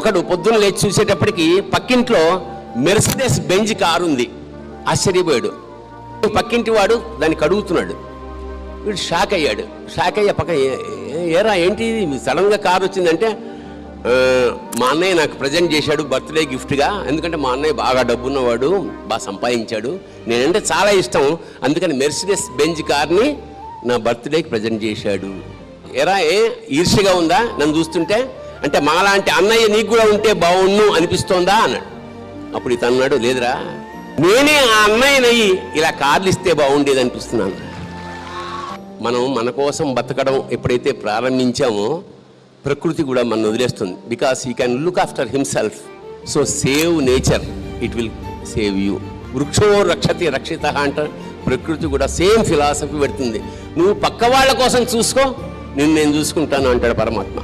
ఒకడు పొద్దున్న లేచి చూసేటప్పటికి పక్కింట్లో మెర్సిడెస్ బెంజ్ కారు ఉంది. ఆశ్చర్యపోయాడు. పక్కింటి వాడు దాన్ని కడుగుతున్నాడు. వీడు షాక్ అయ్యాడు. షాక్ అయ్యా పక్క ఏరా ఏంటి సడన్గా కారు వచ్చిందంటే, మా అన్నయ్య నాకు ప్రజెంట్ చేశాడు బర్త్డే గిఫ్ట్గా. ఎందుకంటే మా అన్నయ్య బాగా డబ్బున్నవాడు, బాగా సంపాదించాడు, నేనంటే చాలా ఇష్టం, అందుకని మెర్సిడెస్ బెంజ్ కార్ని నా బర్త్డేకి ప్రజెంట్ చేశాడు. ఎరా ఈర్ష్యగా ఉందా నన్ను చూస్తుంటే? అంటే మాలాంటి అన్నయ్య నీకు కూడా ఉంటే బాగుండు అనిపిస్తోందా అన్నాడు. అప్పుడు ఇతను అన్నాడు, లేదురా నేనే ఆ అన్నయ్యనయ్యి ఇలా కార్లు ఇస్తే బాగుండేది అనిపిస్తున్నాను. మనం మన కోసం బతకడం ఎప్పుడైతే ప్రారంభించామో ప్రకృతి కూడా మనం వదిలేస్తుంది. Because he can look after himself. So save nature, it will save you. వృక్షో రక్షతి రక్షిత అంట. ప్రకృతి కూడా సేమ్ ఫిలాసఫీ పెడుతుంది. నువ్వు పక్క వాళ్ళ కోసం చూసుకో, నేను చూసుకుంటాను అంటాడు పరమాత్మ.